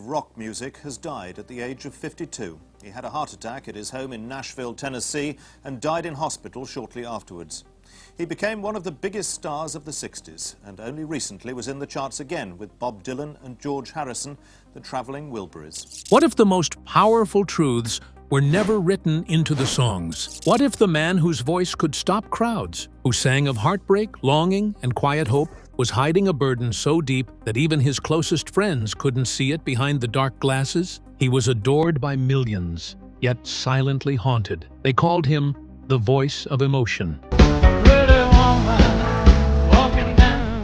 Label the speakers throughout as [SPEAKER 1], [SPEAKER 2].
[SPEAKER 1] of rock music has died at the age of 52. He had a heart attack at his home in Nashville, Tennessee, and died in hospital shortly afterwards. He became one of the biggest stars of the 60s, and only recently was in the charts again with Bob Dylan and George Harrison, the Traveling Wilburys.
[SPEAKER 2] What if the most powerful truths were never written into the songs? What if the man whose voice could stop crowds, who sang of heartbreak, longing, and quiet hope, was hiding a burden so deep that even his closest friends couldn't see it behind the dark glasses? He was adored by millions, yet silently haunted. They called him the voice of emotion.
[SPEAKER 3] Pretty woman walking down.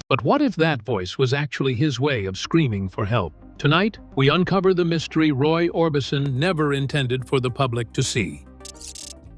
[SPEAKER 2] But what if that voice was actually his way of screaming for help? Tonight, we uncover the mystery Roy Orbison never intended for the public to see.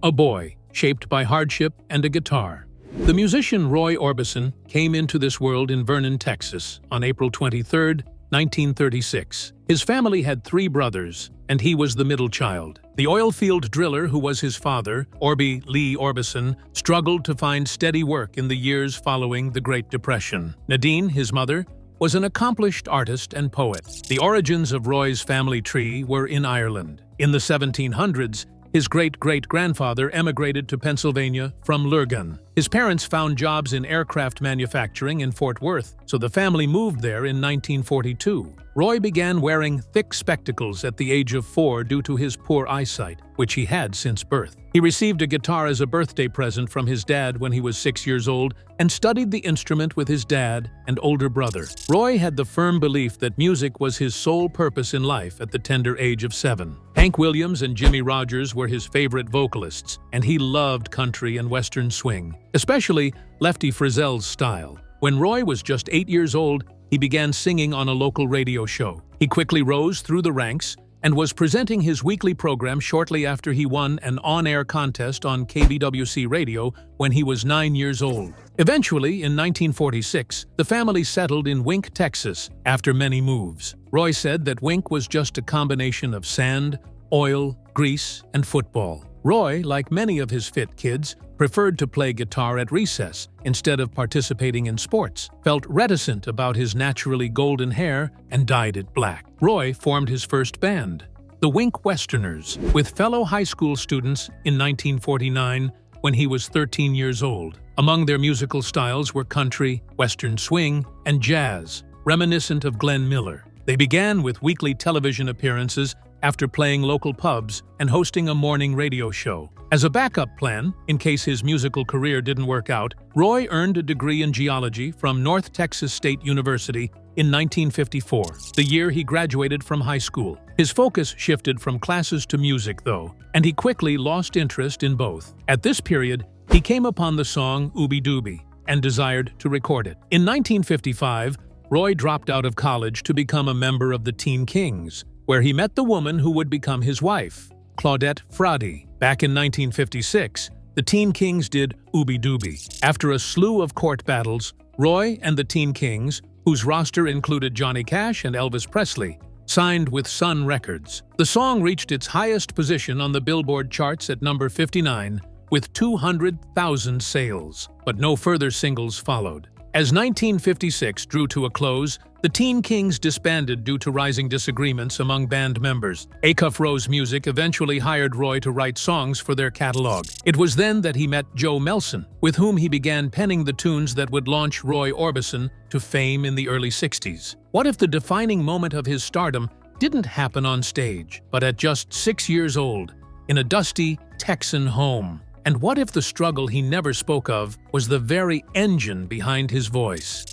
[SPEAKER 2] A boy, shaped by hardship and a guitar. The musician Roy Orbison came into this world in Vernon, Texas, on April 23, 1936. His family had 3 brothers, and he was the middle child. The oilfield driller who was his father, Orby Lee Orbison, struggled to find steady work in the years following the Great Depression. Nadine, his mother, was an accomplished artist and poet. The origins of Roy's family tree were in Ireland. In the 1700s, his great-great-grandfather emigrated to Pennsylvania from Lurgan. His parents found jobs in aircraft manufacturing in Fort Worth, so the family moved there in 1942. Roy began wearing thick spectacles at the age of 4 due to his poor eyesight, which he had since birth. He received a guitar as a birthday present from his dad when he was 6 years old and studied the instrument with his dad and older brother. Roy had the firm belief that music was his sole purpose in life at the tender age of 7. Hank Williams and Jimmy Rogers were his favorite vocalists, and he loved country and western swing, especially Lefty Frizzell's style. When Roy was just 8 years old, he began singing on a local radio show. He quickly rose through the ranks and was presenting his weekly program shortly after he won an on-air contest on KBWC radio when he was 9 years old. Eventually, in 1946, the family settled in Wink, Texas, after many moves. Roy said that Wink was just a combination of sand, oil, grease, and football. Roy, like many of his fit kids, preferred to play guitar at recess instead of participating in sports, felt reticent about his naturally golden hair, and dyed it black. Roy formed his first band, the Wink Westerners, with fellow high school students in 1949 when he was 13 years old. Among their musical styles were country, western swing, and jazz, reminiscent of Glenn Miller. They began with weekly television appearances after playing local pubs and hosting a morning radio show. As a backup plan, in case his musical career didn't work out, Roy earned a degree in geology from North Texas State University in 1954, the year he graduated from high school. His focus shifted from classes to music, though, and he quickly lost interest in both. At this period, he came upon the song Ooby Dooby and desired to record it. In 1955, Roy dropped out of college to become a member of the Teen Kings, where he met the woman who would become his wife, Claudette Fradi. Back in 1956, the Teen Kings did Ooby Dooby. After a slew of court battles, Roy and the Teen Kings, whose roster included Johnny Cash and Elvis Presley, signed with Sun Records. The song reached its highest position on the Billboard charts at number 59, with 200,000 sales, but no further singles followed. As 1956 drew to a close, the Teen Kings disbanded due to rising disagreements among band members. Acuff Rose Music eventually hired Roy to write songs for their catalog. It was then that he met Joe Melson, with whom he began penning the tunes that would launch Roy Orbison to fame in the early 60s. What if the defining moment of his stardom didn't happen on stage, but at just 6 years old, in a dusty Texan home? And what if the struggle he never spoke of was the very engine behind his voice?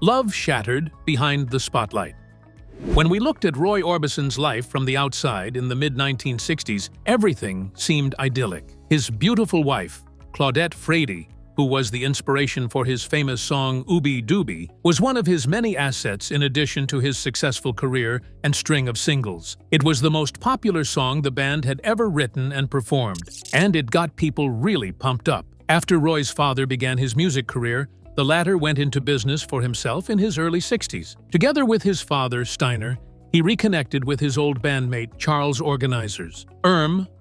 [SPEAKER 2] Love shattered behind the spotlight. When we looked at Roy Orbison's life from the outside in the mid-1960s, everything seemed idyllic. His beautiful wife, Claudette Fradi, who was the inspiration for his famous song Ooby Dooby, was one of his many assets in addition to his successful career and string of singles. It was the most popular song the band had ever written and performed, and it got people really pumped up. After Roy's father began his music career, the latter went into business for himself in his early 60s. Together with his father, Steiner, he reconnected with his old bandmate Charles' organizers.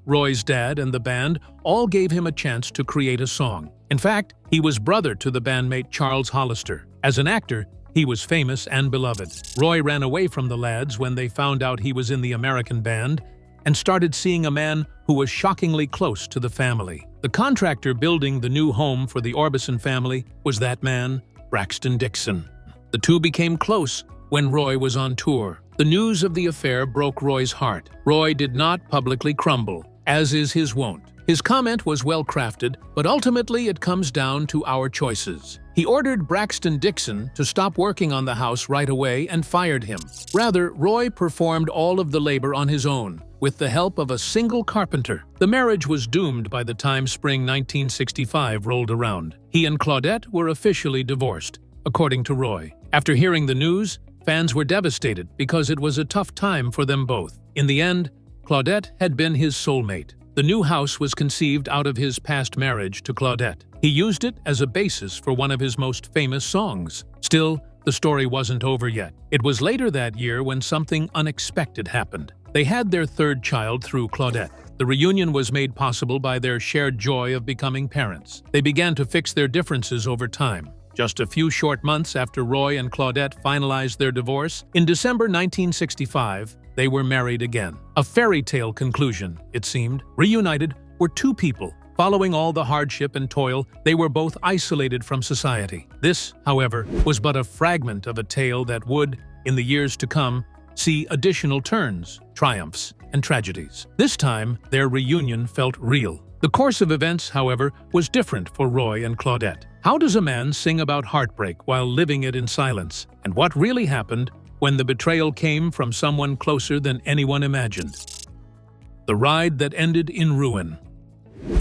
[SPEAKER 2] Roy's dad, and the band all gave him a chance to create a song. In fact, he was brother to the bandmate Charles Hollister. As an actor, he was famous and beloved. Roy ran away from the lads when they found out he was in the American band and started seeing a man who was shockingly close to the family. The contractor building the new home for the Orbison family was that man, Braxton Dixon. The two became close when Roy was on tour. The news of the affair broke Roy's heart. Roy did not publicly crumble, as is his wont. His comment was well-crafted, but ultimately it comes down to our choices. He ordered Braxton Dixon to stop working on the house right away and fired him. Rather, Roy performed all of the labor on his own, with the help of a single carpenter. The marriage was doomed by the time spring 1965 rolled around. He and Claudette were officially divorced, according to Roy. After hearing the news, fans were devastated because it was a tough time for them both. In the end, Claudette had been his soulmate. The new house was conceived out of his past marriage to Claudette. He used it as a basis for one of his most famous songs. Still, the story wasn't over yet. It was later that year when something unexpected happened. They had their third child through Claudette. The reunion was made possible by their shared joy of becoming parents. They began to fix their differences over time. Just a few short months after Roy and Claudette finalized their divorce, in December 1965, they were married again. A fairy tale conclusion, it seemed. Reunited were two people. Following all the hardship and toil, they were both isolated from society. This, however, was but a fragment of a tale that would, in the years to come, see additional turns, triumphs, and tragedies. This time, their reunion felt real. The course of events, however, was different for Roy and Claudette. How does a man sing about heartbreak while living it in silence? And what really happened when the betrayal came from someone closer than anyone imagined? The ride that ended in ruin.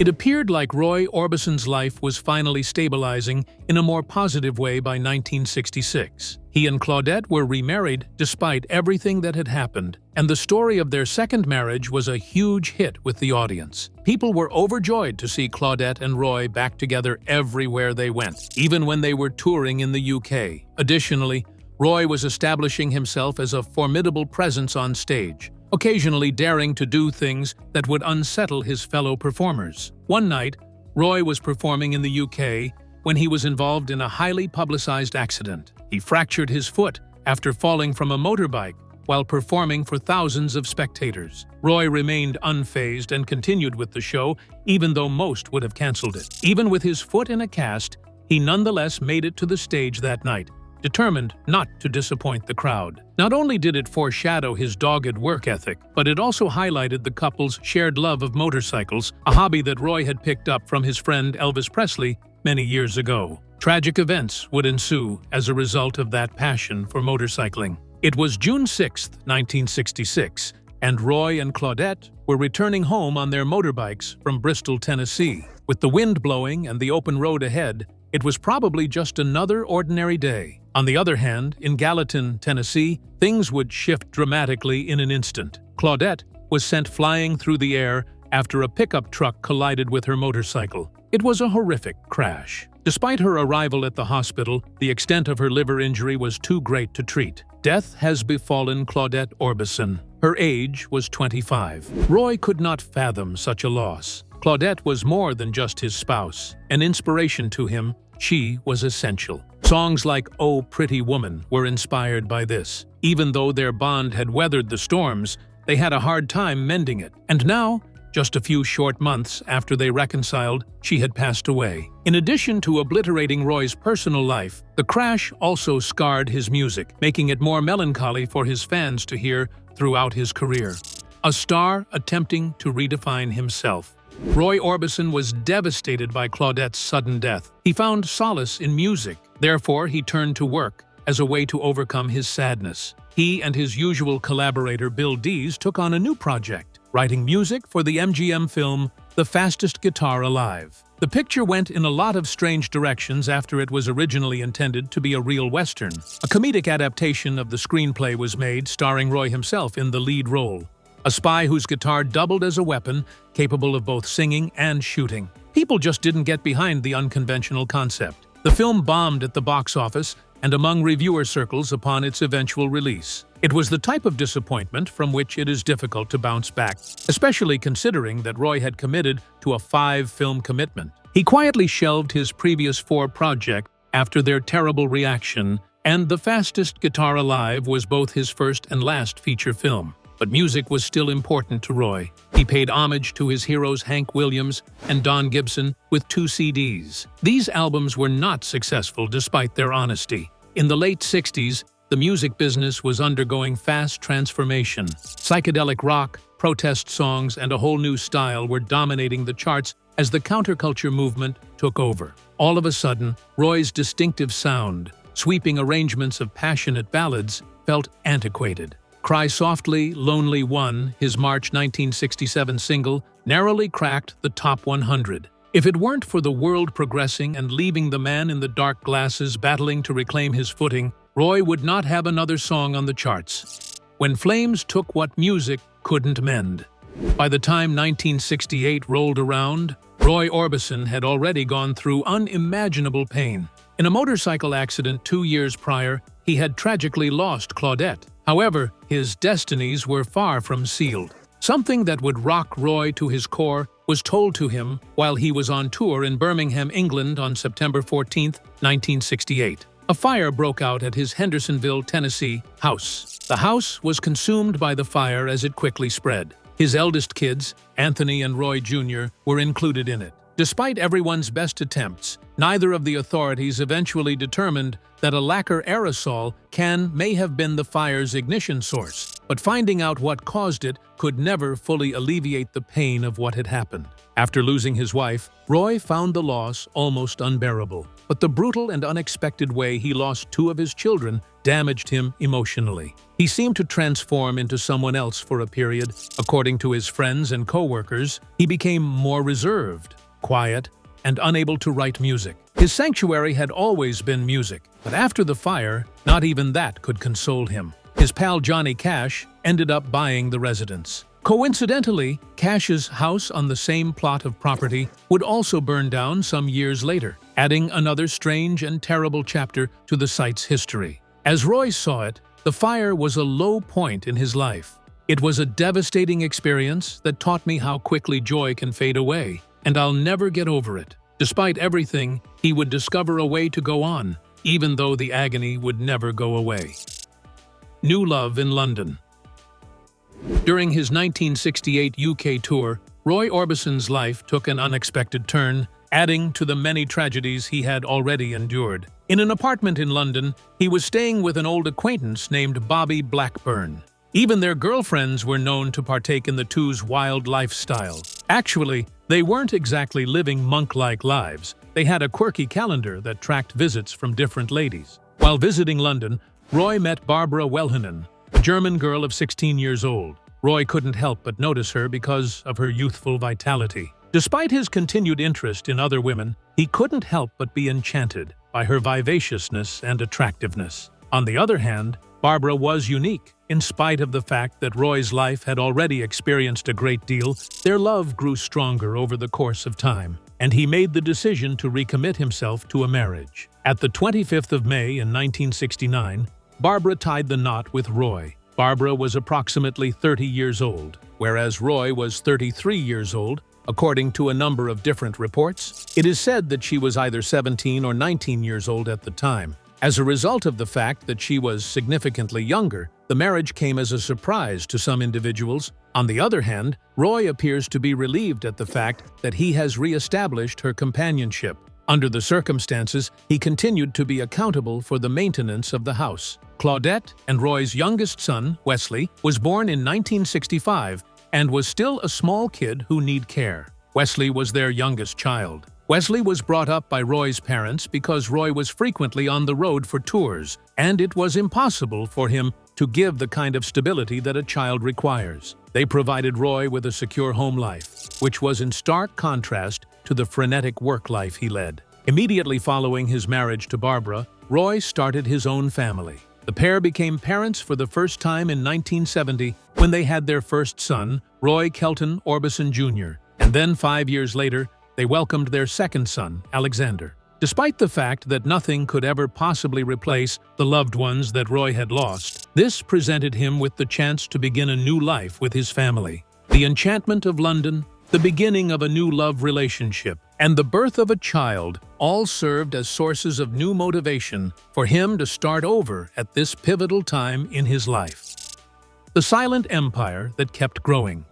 [SPEAKER 2] It appeared like Roy Orbison's life was finally stabilizing in a more positive way by 1966. He and Claudette were remarried despite everything that had happened, and the story of their second marriage was a huge hit with the audience. People were overjoyed to see Claudette and Roy back together everywhere they went, even when they were touring in the UK. Additionally, Roy was establishing himself as a formidable presence on stage, occasionally daring to do things that would unsettle his fellow performers. One night, Roy was performing in the UK when he was involved in a highly publicized accident. He fractured his foot after falling from a motorbike while performing for thousands of spectators. Roy remained unfazed and continued with the show, even though most would have canceled it. Even with his foot in a cast, he nonetheless made it to the stage that night, determined not to disappoint the crowd. Not only did it foreshadow his dogged work ethic, but it also highlighted the couple's shared love of motorcycles, a hobby that Roy had picked up from his friend Elvis Presley many years ago. Tragic events would ensue as a result of that passion for motorcycling. It was June 6, 1966, and Roy and Claudette were returning home on their motorbikes from Bristol, Tennessee. With the wind blowing and the open road ahead, it was probably just another ordinary day. On the other hand, in Gallatin, Tennessee, things would shift dramatically in an instant. Claudette was sent flying through the air after a pickup truck collided with her motorcycle. It was a horrific crash. Despite her arrival at the hospital, the extent of her liver injury was too great to treat. Death has befallen Claudette Orbison. Her age was 25. Roy could not fathom such a loss. Claudette was more than just his spouse. An inspiration to him, she was essential. Songs like "Oh Pretty Woman" were inspired by this. Even though their bond had weathered the storms, they had a hard time mending it. And now, just a few short months after they reconciled, she had passed away. In addition to obliterating Roy's personal life, the crash also scarred his music, making it more melancholy for his fans to hear throughout his career. A star attempting to redefine himself. Roy Orbison was devastated by Claudette's sudden death. He found solace in music. Therefore, he turned to work as a way to overcome his sadness. He and his usual collaborator Bill Dees took on a new project, writing music for the MGM film The Fastest Guitar Alive. The picture went in a lot of strange directions after it was originally intended to be a real Western. A comedic adaptation of the screenplay was made, starring Roy himself in the lead role. A spy whose guitar doubled as a weapon, capable of both singing and shooting. People just didn't get behind the unconventional concept. The film bombed at the box office and among reviewer circles upon its eventual release. It was the type of disappointment from which it is difficult to bounce back, especially considering that Roy had committed to a 5-film commitment. He quietly shelved his previous 4 projects after their terrible reaction, and The Fastest Guitar Alive was both his first and last feature film. But music was still important to Roy. He paid homage to his heroes Hank Williams and Don Gibson with 2 CDs. These albums were not successful despite their honesty. In the late 60s, the music business was undergoing fast transformation. Psychedelic rock, protest songs, and a whole new style were dominating the charts as the counterculture movement took over. All of a sudden, Roy's distinctive sound, sweeping arrangements of passionate ballads, felt antiquated. Cry Softly, Lonely One, his March 1967 single, narrowly cracked the top 100. If it weren't for the world progressing and leaving the man in the dark glasses battling to reclaim his footing, Roy would not have another song on the charts. When flames took what music couldn't mend. By the time 1968 rolled around, Roy Orbison had already gone through unimaginable pain. In a motorcycle accident 2 years prior, he had tragically lost Claudette. However, his destinies were far from sealed. Something that would rock Roy to his core was told to him while he was on tour in Birmingham, England on September 14, 1968. A fire broke out at his Hendersonville, Tennessee house. The house was consumed by the fire as it quickly spread. His eldest kids, Anthony and Roy Jr., were included in it. Despite everyone's best attempts, neither of the authorities eventually determined that a lacquer aerosol can may have been the fire's ignition source, but finding out what caused it could never fully alleviate the pain of what had happened. After losing his wife, Roy found the loss almost unbearable, but the brutal and unexpected way he lost 2 of his children damaged him emotionally. He seemed to transform into someone else for a period. According to his friends and co-workers, he became more reserved, quiet, and unable to write music. His sanctuary had always been music, but after the fire, not even that could console him. His pal Johnny Cash ended up buying the residence. Coincidentally, Cash's house on the same plot of property would also burn down some years later, adding another strange and terrible chapter to the site's history. As Roy saw it, the fire was a low point in his life. It was a devastating experience that taught me how quickly joy can fade away, and I'll never get over it. Despite everything, he would discover a way to go on, even though the agony would never go away. New love in London. During his 1968 UK tour, Roy Orbison's life took an unexpected turn, adding to the many tragedies he had already endured. In an apartment in London, he was staying with an old acquaintance named Bobby Blackburn. Even their girlfriends were known to partake in the two's wild lifestyle. Actually, they weren't exactly living monk-like lives. They had a quirky calendar that tracked visits from different ladies. While visiting London, Roy met Barbara Wellhinen, a German girl of 16 years old. Roy couldn't help but notice her because of her youthful vitality. Despite his continued interest in other women, he couldn't help but be enchanted by her vivaciousness and attractiveness. On the other hand, Barbara was unique. In spite of the fact that Roy's life had already experienced a great deal, their love grew stronger over the course of time, and he made the decision to recommit himself to a marriage. At the 25th of May in 1969, Barbara tied the knot with Roy. Barbara was approximately 30 years old, whereas Roy was 33 years old, according to a number of different reports. It is said that she was either 17 or 19 years old at the time. As a result of the fact that she was significantly younger, the marriage came as a surprise to some individuals. On the other hand, Roy appears to be relieved at the fact that he has re-established her companionship. Under the circumstances, he continued to be accountable for the maintenance of the house. Claudette and Roy's youngest son, Wesley, was born in 1965 and was still a small kid who needed care. Wesley was their youngest child. Wesley was brought up by Roy's parents because Roy was frequently on the road for tours, and it was impossible for him to give the kind of stability that a child requires. They provided Roy with a secure home life, which was in stark contrast to the frenetic work life he led. Immediately following his marriage to Barbara, Roy started his own family. The pair became parents for the first time in 1970 when they had their first son, Roy Kelton Orbison Jr., and then 5 years later, they welcomed their second son, Alexander. Despite the fact that nothing could ever possibly replace the loved ones that Roy had lost, this presented him with the chance to begin a new life with his family. The enchantment of London, the beginning of a new love relationship, and the birth of a child all served as sources of new motivation for him to start over at this pivotal time in his life. The silent empire that kept growing.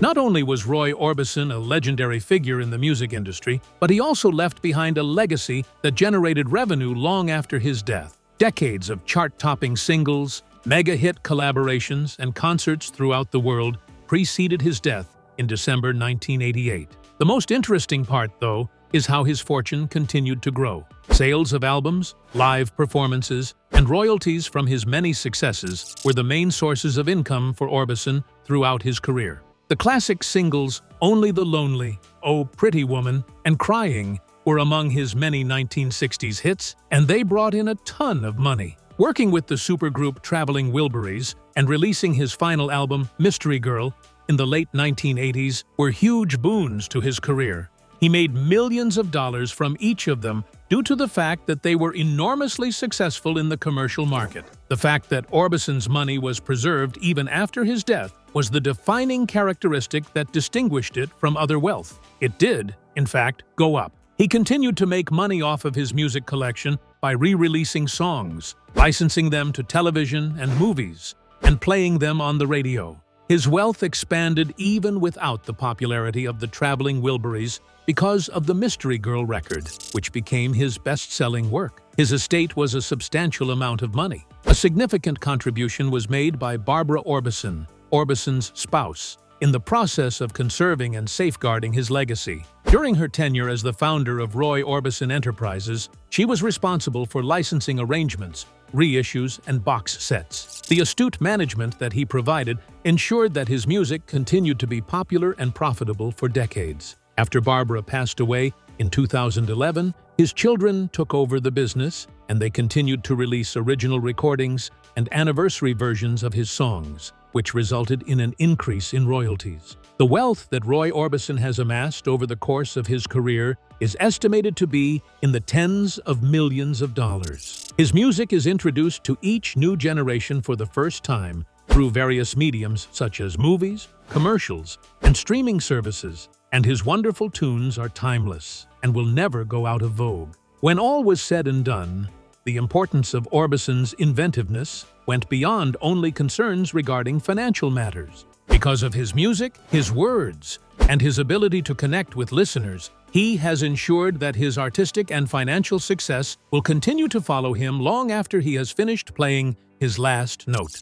[SPEAKER 2] Not only was Roy Orbison a legendary figure in the music industry, but he also left behind a legacy that generated revenue long after his death. Decades of chart-topping singles, mega-hit collaborations, and concerts throughout the world preceded his death in December 1988. The most interesting part, though, is how his fortune continued to grow. Sales of albums, live performances, and royalties from his many successes were the main sources of income for Orbison throughout his career. The classic singles Only the Lonely, Oh Pretty Woman, and Crying were among his many 1960s hits, and they brought in a ton of money. Working with the supergroup Traveling Wilburys and releasing his final album, Mystery Girl, in the late 1980s were huge boons to his career. He made millions of dollars from each of them due to the fact that they were enormously successful in the commercial market. The fact that Orbison's money was preserved even after his death was the defining characteristic that distinguished it from other wealth. It did, in fact, go up. He continued to make money off of his music collection by re-releasing songs, licensing them to television and movies, and playing them on the radio. His wealth expanded even without the popularity of the Traveling Wilburys because of the Mystery Girl record, which became his best-selling work. His estate was a substantial amount of money. A significant contribution was made by Barbara Orbison, Orbison's spouse, in the process of conserving and safeguarding his legacy. During her tenure as the founder of Roy Orbison Enterprises, she was responsible for licensing arrangements, reissues, and box sets. The astute management that he provided ensured that his music continued to be popular and profitable for decades. After Barbara passed away in 2011, his children took over the business, and they continued to release original recordings and anniversary versions of his songs, which resulted in an increase in royalties. The wealth that Roy Orbison has amassed over the course of his career is estimated to be in the tens of millions of dollars. His music is introduced to each new generation for the first time through various mediums such as movies, commercials, and streaming services, and his wonderful tunes are timeless and will never go out of vogue. When all was said and done, the importance of Orbison's inventiveness went beyond only concerns regarding financial matters. Because of his music, his words, and his ability to connect with listeners, he has ensured that his artistic and financial success will continue to follow him long after he has finished playing his last note.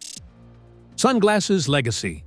[SPEAKER 2] Sunglasses Legacy.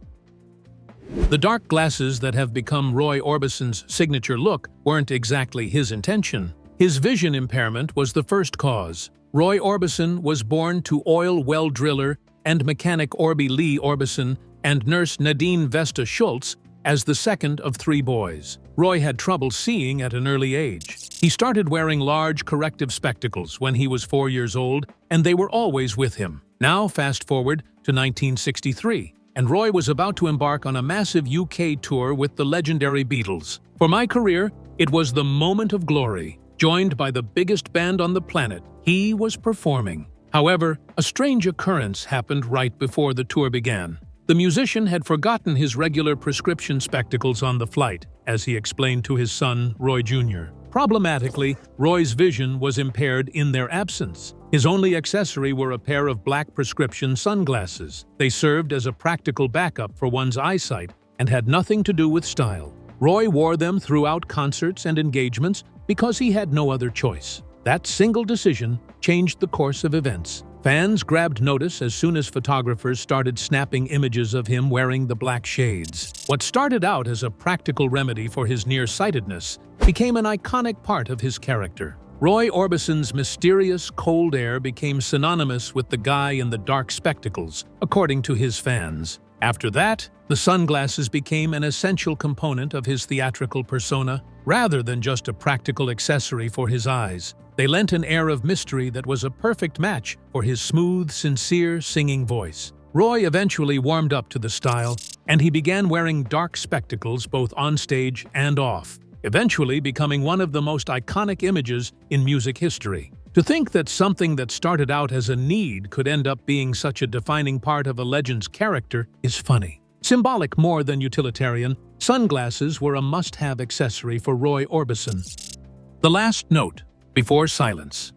[SPEAKER 2] The dark glasses that have become Roy Orbison's signature look weren't exactly his intention. His vision impairment was the first cause. Roy Orbison was born to oil well driller and mechanic Orby Lee Orbison and nurse Nadine Vesta Schultz as the second of three boys. Roy had trouble seeing at an early age. He started wearing large corrective spectacles when he was 4 years old, and they were always with him. Now fast forward to 1963, and Roy was about to embark on a massive UK tour with the legendary Beatles. For my career, it was the moment of glory. Joined by the biggest band on the planet, he was performing. However, a strange occurrence happened right before the tour began. The musician had forgotten his regular prescription spectacles on the flight, as he explained to his son, Roy Jr. Problematically, Roy's vision was impaired in their absence. His only accessory were a pair of black prescription sunglasses. They served as a practical backup for one's eyesight and had nothing to do with style. Roy wore them throughout concerts and engagements because he had no other choice. That single decision changed the course of events. Fans grabbed notice as soon as photographers started snapping images of him wearing the black shades. What started out as a practical remedy for his nearsightedness became an iconic part of his character. Roy Orbison's mysterious cold air became synonymous with the guy in the dark spectacles, according to his fans. After that, the sunglasses became an essential component of his theatrical persona, rather than just a practical accessory for his eyes. They lent an air of mystery that was a perfect match for his smooth, sincere singing voice. Roy eventually warmed up to the style, and he began wearing dark spectacles both on stage and off. eventually becoming one of the most iconic images in music history. To think that something that started out as a need could end up being such a defining part of a legend's character is funny. Symbolic more than utilitarian, sunglasses were a must-have accessory for Roy Orbison. The last note, before silence.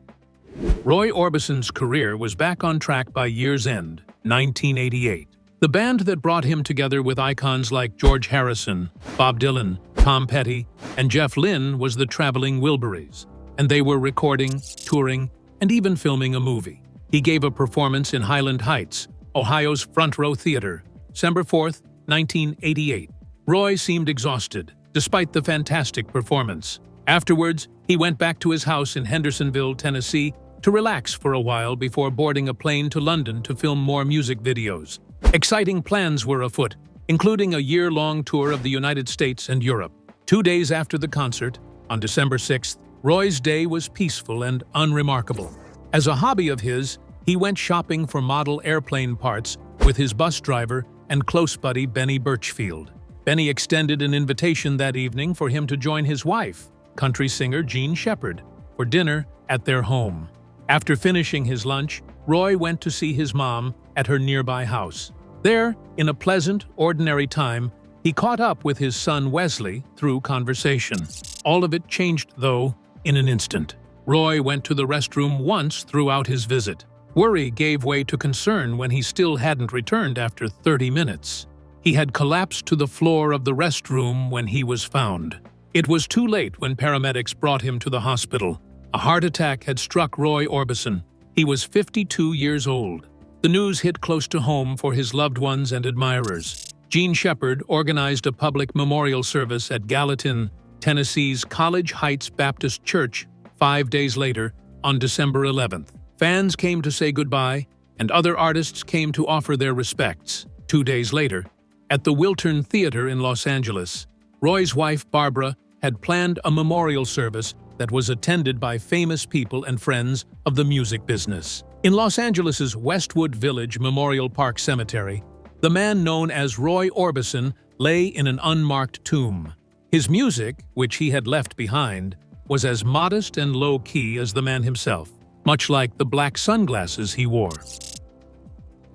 [SPEAKER 2] Roy Orbison's career was back on track by year's end, 1988. The band that brought him together with icons like George Harrison, Bob Dylan, Tom Petty, and Jeff Lynne was the Traveling Wilburys, and they were recording, touring, and even filming a movie. He gave a performance in Highland Heights, Ohio's Front Row Theater, December 4th, 1988. Roy seemed exhausted, despite the fantastic performance. Afterwards, he went back to his house in Hendersonville, Tennessee, to relax for a while before boarding a plane to London to film more music videos. Exciting plans were afoot, including a year-long tour of the United States and Europe. 2 days after the concert, on December 6th, Roy's day was peaceful and unremarkable. As a hobby of his, he went shopping for model airplane parts with his bus driver and close buddy Benny Birchfield. Benny extended an invitation that evening for him to join his wife, country singer Jean Shepherd, for dinner at their home. After finishing his lunch, Roy went to see his mom at her nearby house. There, in a pleasant, ordinary time, he caught up with his son Wesley through conversation. All of it changed, though, in an instant. Roy went to the restroom once throughout his visit. Worry gave way to concern when he still hadn't returned after 30 minutes. He had collapsed to the floor of the restroom when he was found. It was too late when paramedics brought him to the hospital. A heart attack had struck Roy Orbison. He was 52 years old. The news hit close to home for his loved ones and admirers. Jean Shepherd organized a public memorial service at Gallatin, Tennessee's College Heights Baptist Church 5 days later, on December 11th. Fans came to say goodbye, and other artists came to offer their respects. 2 days later, at the Wiltern Theater in Los Angeles, Roy's wife, Barbara, had planned a memorial service that was attended by famous people and friends of the music business. In Los Angeles' Westwood Village Memorial Park Cemetery, the man known as Roy Orbison lay in an unmarked tomb. His music, which he had left behind, was as modest and low-key as the man himself, much like the black sunglasses he wore.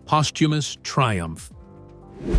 [SPEAKER 2] Posthumous triumph.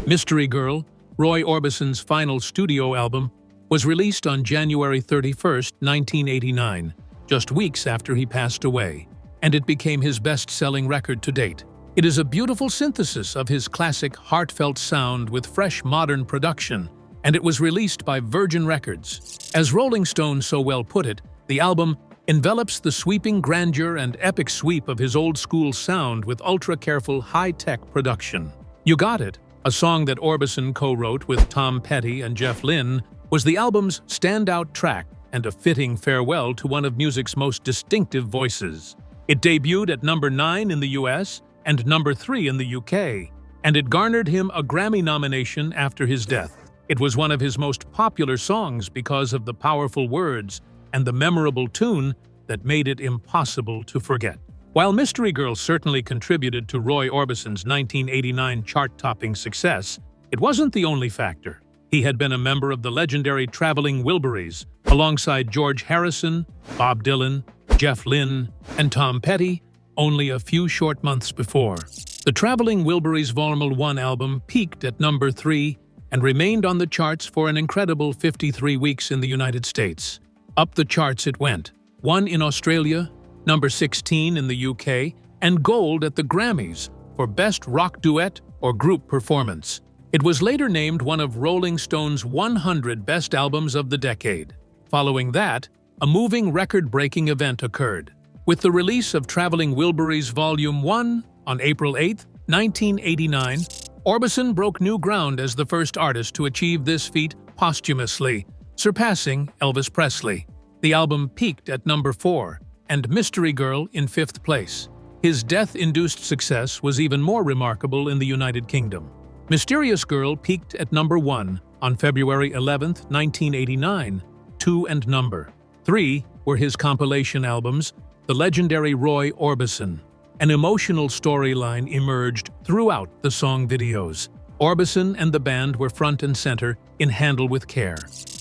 [SPEAKER 2] Mystery Girl, Roy Orbison's final studio album, was released on January 31st, 1989, just weeks after he passed away, and it became his best-selling record to date. It is a beautiful synthesis of his classic, heartfelt sound with fresh, modern production, and it was released by Virgin Records. As Rolling Stone so well put it, the album envelops the sweeping grandeur and epic sweep of his old-school sound with ultra-careful, high-tech production. You Got It, a song that Orbison co-wrote with Tom Petty and Jeff Lynne, was the album's standout track and a fitting farewell to one of music's most distinctive voices. It debuted at number 9 in the US and number 3 in the UK, and it garnered him a Grammy nomination after his death. It was one of his most popular songs because of the powerful words and the memorable tune that made it impossible to forget. While Mystery Girl certainly contributed to Roy Orbison's 1989 chart-topping success, it wasn't the only factor. He had been a member of the legendary Traveling Wilburys, alongside George Harrison, Bob Dylan, Jeff Lynne, and Tom Petty, only a few short months before. The Traveling Wilburys Volume 1 album peaked at number 3 and remained on the charts for an incredible 53 weeks in the United States. Up the charts it went, 1 in Australia, number 16 in the UK, and gold at the Grammys for Best Rock Duet or Group Performance. It was later named one of Rolling Stone's 100 Best Albums of the Decade. Following that, a moving record-breaking event occurred. With the release of Traveling Wilburys Volume 1 on April 8, 1989, Orbison broke new ground as the first artist to achieve this feat posthumously, surpassing Elvis Presley. The album peaked at number 4, and Mystery Girl in 5th place. His death-induced success was even more remarkable in the United Kingdom. Mysterious Girl peaked at number 1 on February 11, 1989, 2 and number 3 were his compilation albums, The Legendary Roy Orbison. An emotional storyline emerged throughout the song videos. Orbison and the band were front and center in Handle with Care.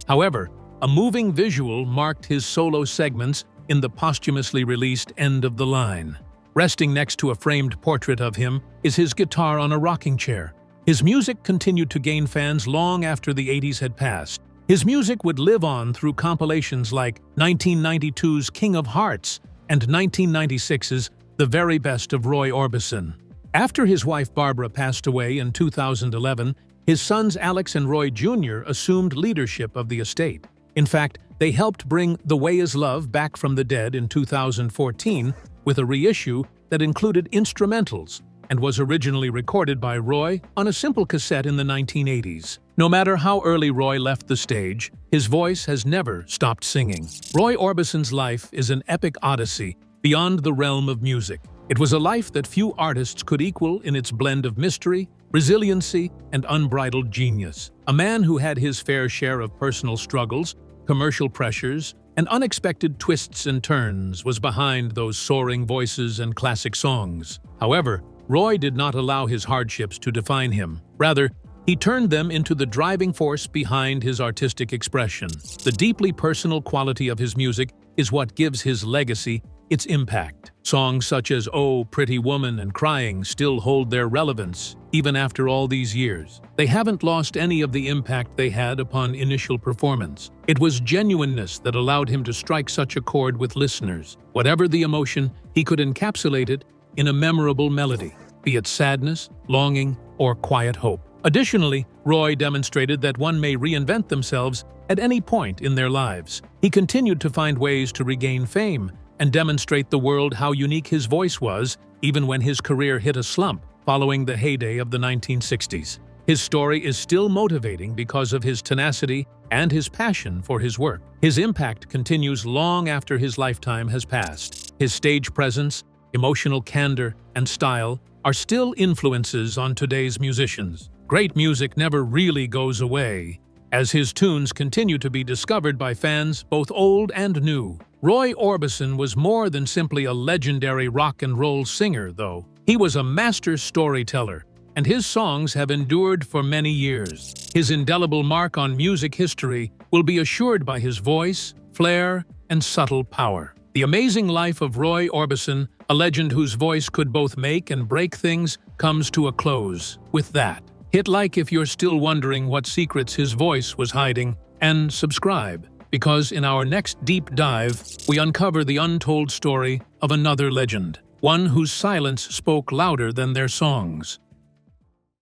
[SPEAKER 2] However, A moving visual marked his solo segments in the posthumously released End of the Line. Resting next to a framed portrait of him is his guitar on a rocking chair. His music continued to gain fans long after the 80s had passed. His music would live on through compilations like 1992's King of Hearts and 1996's The Very Best of Roy Orbison. After his wife Barbara passed away in 2011, his sons Alex and Roy Jr. assumed leadership of the estate. In fact, they helped bring The Way Is Love back from the dead in 2014 with a reissue that included instrumentals and was originally recorded by Roy on a simple cassette in the 1980s. No matter how early Roy left the stage, his voice has never stopped singing. Roy Orbison's life is an epic odyssey beyond the realm of music. It was a life that few artists could equal in its blend of mystery, resiliency, and unbridled genius. A man who had his fair share of personal struggles, commercial pressures, and unexpected twists and turns was behind those soaring voices and classic songs. However, Roy did not allow his hardships to define him. Rather, he turned them into the driving force behind his artistic expression. The deeply personal quality of his music is what gives his legacy its impact. Songs such as Oh, Pretty Woman and Crying still hold their relevance, even after all these years. They haven't lost any of the impact they had upon initial performance. It was genuineness that allowed him to strike such a chord with listeners. Whatever the emotion, he could encapsulate it in a memorable melody, be it sadness, longing, or quiet hope. Additionally, Roy demonstrated that one may reinvent themselves at any point in their lives. He continued to find ways to regain fame and demonstrate the world how unique his voice was, even when his career hit a slump following the heyday of the 1960s. His story is still motivating because of his tenacity and his passion for his work. His impact continues long after his lifetime has passed. His stage presence, emotional candor, and style are still influences on today's musicians. Great music never really goes away, as his tunes continue to be discovered by fans both old and new. Roy Orbison was more than simply a legendary rock and roll singer, though. He was a master storyteller, and his songs have endured for many years. His indelible mark on music history will be assured by his voice, flair, and subtle power. The amazing life of Roy Orbison, a legend whose voice could both make and break things, comes to a close. With that, hit like if you're still wondering what secrets his voice was hiding, and subscribe, because in our next deep dive, we uncover the untold story of another legend, one whose silence spoke louder than their songs.